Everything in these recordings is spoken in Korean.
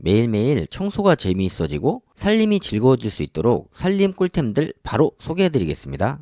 매일매일 청소가 재미있어지고 살림이 즐거워질 수 있도록 살림 꿀템들 바로 소개해드리겠습니다.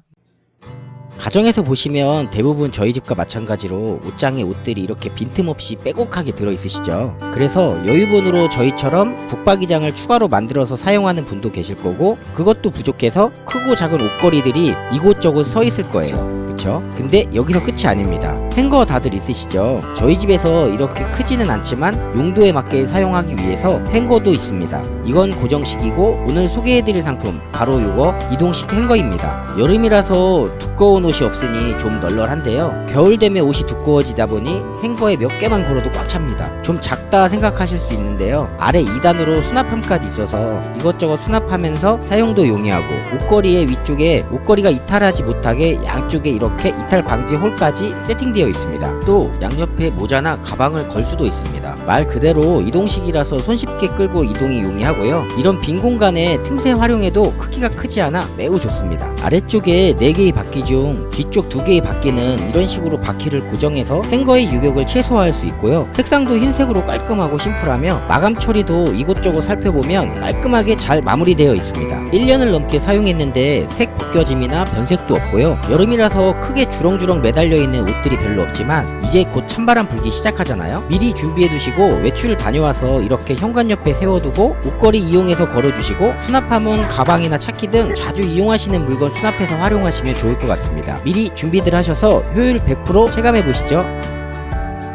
가정에서 보시면 대부분 저희 집과 마찬가지로 옷장에 옷들이 이렇게 빈틈없이 빼곡하게 들어있으시죠. 그래서 여유분으로 저희처럼 북박이장을 추가로 만들어서 사용하는 분도 계실 거고, 그것도 부족해서 크고 작은 옷걸이들이 이곳저곳 서 있을 거예요. 그쵸? 근데 여기서 끝이 아닙니다. 행거 다들 있으시죠? 저희 집에서 이렇게 크지는 않지만 용도에 맞게 사용하기 위해서 행거도 있습니다. 이건 고정식이고, 오늘 소개해드릴 상품 바로 요거 이동식 행거입니다. 여름이라서 두꺼운 옷이 없으니 좀 널널한데요, 겨울 되면 옷이 두꺼워지다 보니 행거에 몇 개만 걸어도 꽉 찹니다. 좀 작다 생각하실 수 있는데요, 아래 2단으로 수납함까지 있어서 이것저것 수납하면서 사용도 용이하고, 옷걸이의 위쪽에 옷걸이가 이탈하지 못하게 양쪽에 이렇게 이탈 방지 홀까지 세팅되어 있습니다. 또 양옆에 모자나 가방을 걸 수도 있습니다. 말 그대로 이동식이라서 손쉽게 끌고 이동이 용이하고요, 이런 빈 공간에 틈새 활용해도 크기가 크지 않아 매우 좋습니다. 아래쪽에 4개의 바퀴 중 뒤쪽 2개의 바퀴는 이런 식으로 바퀴를 고정해서 행거의 유격을 최소화할 수 있고요, 색상도 흰색으로 깔끔하고 심플하며 마감 처리도 이곳저곳 살펴보면 깔끔하게 잘 마무리되어 있습니다. 1년을 넘게 사용했는데 색 벗겨짐이나 변색도 없고요, 여름이라서 크게 주렁주렁 매달려 있는 옷들이 별로 없지만 이제 곧 찬바람 불기 시작하잖아요. 미리 준비해 두시고 외출 다녀와서 이렇게 현관 옆에 세워두고 옷걸이 이용해서 걸어주시고, 수납함은 가방이나 차키 등 자주 이용하시는 물건 수납해서 활용하시면 좋을 것 같습니다. 미리 준비들 하셔서 효율 100% 체감해 보시죠.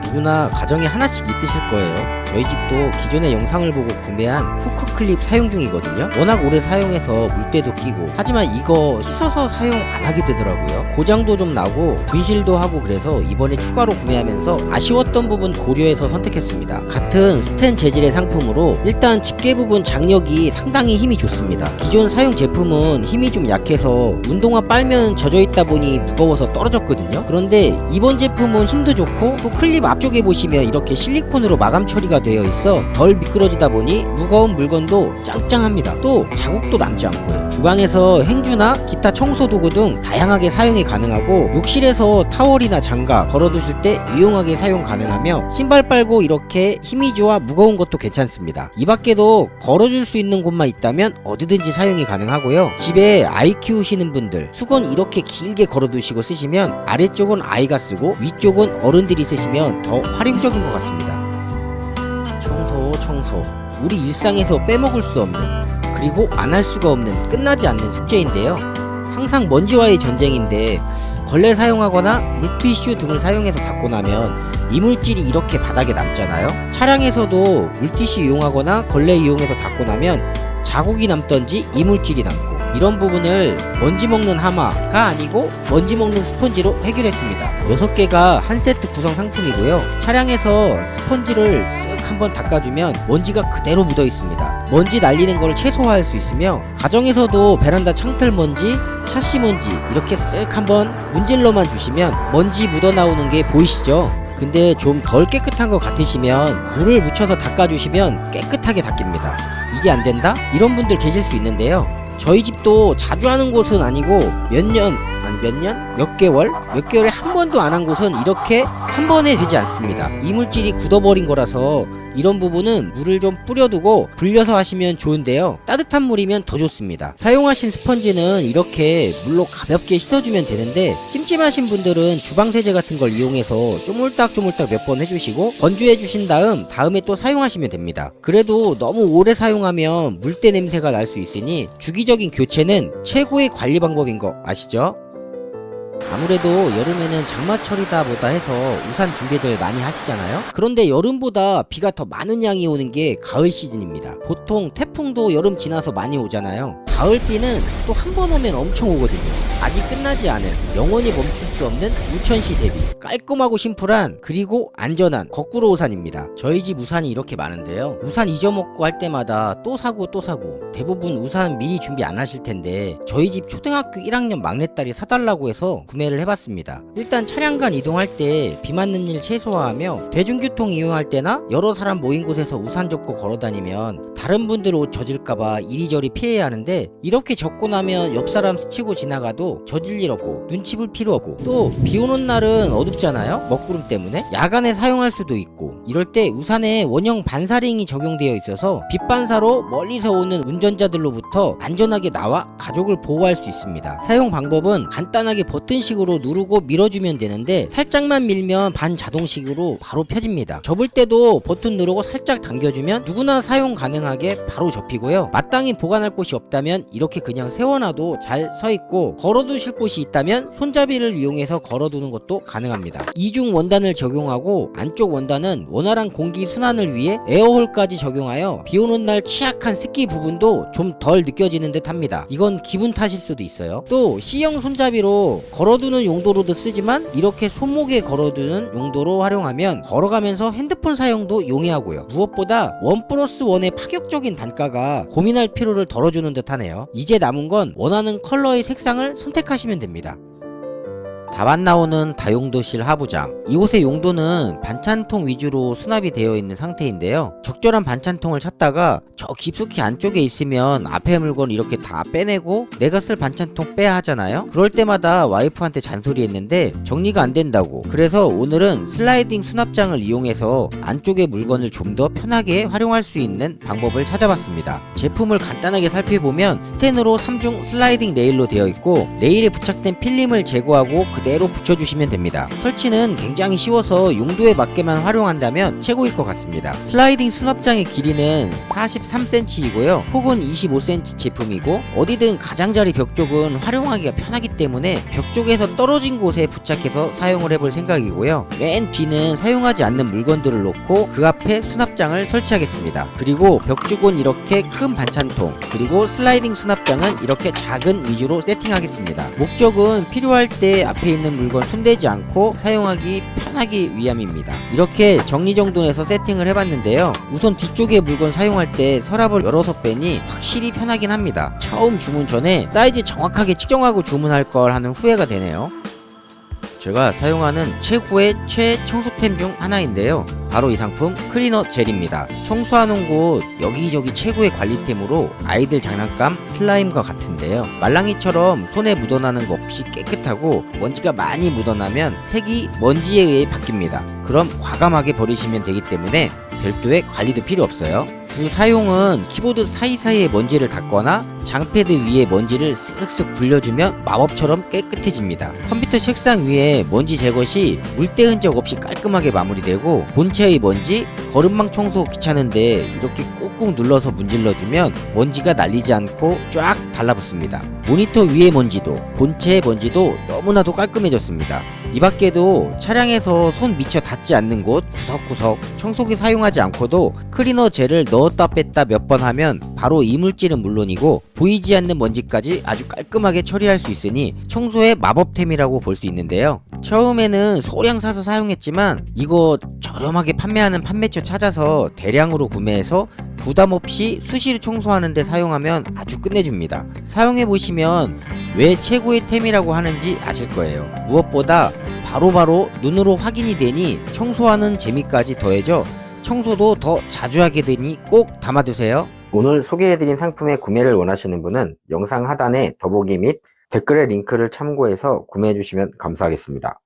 누구나 가정에 하나씩 있으실 거예요. 저희 집도 기존의 영상을 보고 구매한 후크 클립 사용 중이거든요. 워낙 오래 사용해서 물때도 끼고, 하지만 이거 씻어서 사용 안 하게 되더라고요. 고장도 좀 나고 분실도 하고, 그래서 이번에 추가로 구매하면서 아쉬웠던 부분 고려해서 선택했습니다. 같은 스텐 재질의 상품으로 일단 집게 부분 장력이 상당히 힘이 좋습니다. 기존 사용 제품은 힘이 좀 약해서 운동화 빨면 젖어 있다 보니 무거워서 떨어졌거든요. 그런데 이번 제품은 힘도 좋고, 또 클립 앞쪽에 보시면 이렇게 실리콘으로 마감 처리가 되어 있어 덜 미끄러지다 보니 무거운 물건도 짱짱합니다. 또 자국도 남지 않고요. 주방에서 행주나 기타 청소 도구 등 다양하게 사용이 가능하고, 욕실에서 타월이나 장갑 걸어두실 때 유용하게 사용 가능하며, 신발 빨고 이렇게 힘이 좋아 무거운 것도 괜찮습니다. 이 밖에도 걸어줄 수 있는 곳만 있다면 어디든지 사용이 가능하고요, 집에 아이 키우시는 분들 수건 이렇게 길게 걸어두시고 쓰시면 아래쪽은 아이가 쓰고 위쪽은 어른들이 쓰시면 더 활용적인 것 같습니다. 청소 우리 일상에서 빼먹을 수 없는, 그리고 안 할 수가 없는 끝나지 않는 숙제인데요, 항상 먼지와의 전쟁인데 걸레 사용하거나 물티슈 등을 사용해서 닦고 나면 이물질이 이렇게 바닥에 남잖아요. 차량에서도 물티슈 이용하거나 걸레 이용해서 닦고 나면 자국이 남던지 이물질이 남고, 이런 부분을 먼지 먹는 하마가 아니고 먼지 먹는 스펀지로 해결했습니다. 6개가 한 세트 구성 상품이고요, 차량에서 스펀지를 쓱 한번 닦아주면 먼지가 그대로 묻어 있습니다. 먼지 날리는 걸 최소화할 수 있으며, 가정에서도 베란다 창틀 먼지, 샤시 먼지 이렇게 쓱 한번 문질러만 주시면 먼지 묻어 나오는 게 보이시죠? 근데 좀 덜 깨끗한 것 같으시면 물을 묻혀서 닦아주시면 깨끗하게 닦입니다. 이게 안 된다? 이런 분들 계실 수 있는데요, 저희 집도 자주 하는 곳은 아니고 몇 개월에 한 번도 안 한 곳은 이렇게 한 번에 되지 않습니다. 이물질이 굳어버린 거라서 이런 부분은 물을 좀 뿌려두고 불려서 하시면 좋은데요, 따뜻한 물이면 더 좋습니다. 사용하신 스펀지는 이렇게 물로 가볍게 씻어주면 되는데, 찜찜하신 분들은 주방세제 같은 걸 이용해서 쪼물딱쪼물딱 몇 번 해주시고 건조해 주신 다음에 또 사용하시면 됩니다. 그래도 너무 오래 사용하면 물때 냄새가 날 수 있으니 주기적인 교체는 최고의 관리 방법인 거 아시죠? 아무래도 여름에는 장마철이다 보다 해서 우산 준비들 많이 하시잖아요. 그런데 여름보다 비가 더 많은 양이 오는 게 가을 시즌입니다. 보통 태풍도 여름 지나서 많이 오잖아요. 가을비는 또 한 번 오면 엄청 오거든요. 아직 끝나지 않은, 영원히 멈출 수 없는 우천시 대비 깔끔하고 심플한, 그리고 안전한 거꾸로 우산입니다. 저희 집 우산이 이렇게 많은데요, 우산 잊어먹고 할 때마다 또 사고 대부분 우산 미리 준비 안 하실 텐데 저희 집 초등학교 1학년 막내딸이 사달라고 해서 구매를 해봤습니다. 일단 차량 간 이동할 때 비 맞는 일 최소화하며 대중교통 이용할 때나 여러 사람 모인 곳에서 우산 접고 걸어다니면 다른 분들 옷 젖을까봐 이리저리 피해야 하는데, 이렇게 접고 나면 옆 사람 스치고 지나가도 젖을 일 없고 눈치 볼 필요 없고, 또 비 오는 날은 어둡잖아요, 먹구름 때문에. 야간에 사용할 수도 있고, 이럴 때 우산에 원형 반사링이 적용되어 있어서 빛반사로 멀리서 오는 운전자들로부터 안전하게 나와 가족을 보호할 수 있습니다. 사용 방법은 간단하게 버튼식으로 누르고 밀어주면 되는데, 살짝만 밀면 반자동식으로 바로 펴집니다. 접을 때도 버튼 누르고 살짝 당겨주면 누구나 사용 가능하게 바로 접히고요. 마땅히 보관할 곳이 없다면 이렇게 그냥 세워놔도 잘 서있고, 걸어두실 곳이 있다면 손잡이를 이용해서 걸어두는 것도 가능합니다. 이중 원단을 적용하고 안쪽 원단은 원활한 공기 순환을 위해 에어홀까지 적용하여 비오는 날 취약한 습기 부분도 좀 덜 느껴지는 듯 합니다. 이건 기분 탓일 수도 있어요. 또 C형 손잡이로 걸어두는 용도로도 쓰지만, 이렇게 손목에 걸어두는 용도로 활용하면 걸어가면서 핸드폰 사용도 용이하고요. 무엇보다 1+1의 파격적인 단가가 고민할 필요를 덜어주는 듯 하네요. 이제 남은 건 원하는 컬러의 색상을 선택하시면 됩니다. 답안 나오는 다용도실 하부장. 이곳의 용도는 반찬통 위주로 수납이 되어 있는 상태인데요. 적절한 반찬통을 찾다가 저 깊숙이 안쪽에 있으면 앞에 물건 이렇게 다 빼내고 내가 쓸 반찬통 빼야 하잖아요. 그럴 때마다 와이프한테 잔소리했는데 정리가 안 된다고. 그래서 오늘은 슬라이딩 수납장을 이용해서 안쪽의 물건을 좀 더 편하게 활용할 수 있는 방법을 찾아봤습니다. 제품을 간단하게 살펴보면 스텐으로 3중 슬라이딩 레일로 되어 있고, 레일에 부착된 필름을 제거하고 그대로 붙여주시면 됩니다. 설치는 굉장히 쉬워서 용도에 맞게만 활용한다면 최고일 것 같습니다. 슬라이딩 수납장의 길이는 43cm이고요 폭은 25cm 제품이고, 어디든 가장자리 벽 쪽은 활용하기가 편하기 때문에 벽 쪽에서 떨어진 곳에 부착해서 사용을 해볼 생각이고요. 맨 뒤는 사용하지 않는 물건들을 놓고 그 앞에 수납장을 설치하겠습니다. 그리고 벽 쪽은 이렇게 큰 반찬통, 그리고 슬라이딩 수납장은 이렇게 작은 위주로 세팅하겠습니다. 목적은 필요할 때 앞에 있는 물건 손대지 않고 사용하기 편하기 위함입니다. 이렇게 정리정돈해서 세팅을 해봤는데요. 우선 뒤쪽에 물건 사용할 때 서랍을 열어서 빼니 확실히 편하긴 합니다. 처음 주문 전에 사이즈 정확하게 측정하고 주문할 걸 하는 후회가 되네요. 제가 사용하는 최고의 최청소템 중 하나인데요. 바로 이 상품 클리너 젤입니다. 청소하는 곳 여기저기 최고의 관리템으로 아이들 장난감 슬라임과 같은데요. 말랑이처럼 손에 묻어나는 거 없이 깨끗하고, 먼지가 많이 묻어나면 색이 먼지에 의해 바뀝니다. 그럼 과감하게 버리시면 되기 때문에 별도의 관리도 필요 없어요. 주 사용은 키보드 사이사이에 먼지를 닦거나 장패드 위에 먼지를 쓱쓱 굴려주면 마법처럼 깨끗해집니다. 컴퓨터 책상 위에 먼지 제거 시 물때 흔적 없이 깔끔하게 마무리되고, 본체의 먼지, 거름망 청소 귀찮은데 이렇게 꾹꾹 눌러서 문질러주면 먼지가 날리지 않고 쫙 달라붙습니다. 모니터 위의 먼지도 본체의 먼지도 너무나도 깔끔해졌습니다. 이 밖에도 차량에서 손 미처 닿지 않는 곳 구석구석 청소기 사용하지 않고도 클리너 젤을 넣었다 뺐다 몇 번 하면 바로 이물질은 물론이고 보이지 않는 먼지까지 아주 깔끔하게 처리할 수 있으니 청소의 마법템이라고 볼 수 있는데요. 처음에는 소량 사서 사용했지만 이거 저렴하게 판매하는 판매처 찾아서 대량으로 구매해서 부담없이 수시로 청소하는데 사용하면 아주 끝내줍니다. 사용해보시면 왜 최고의 템이라고 하는지 아실 거예요. 무엇보다 바로바로 눈으로 확인이 되니 청소하는 재미까지 더해져 청소도 더 자주 하게 되니 꼭 담아두세요. 오늘 소개해드린 상품의 구매를 원하시는 분은 영상 하단에 더보기 및 댓글의 링크를 참고해서 구매해주시면 감사하겠습니다.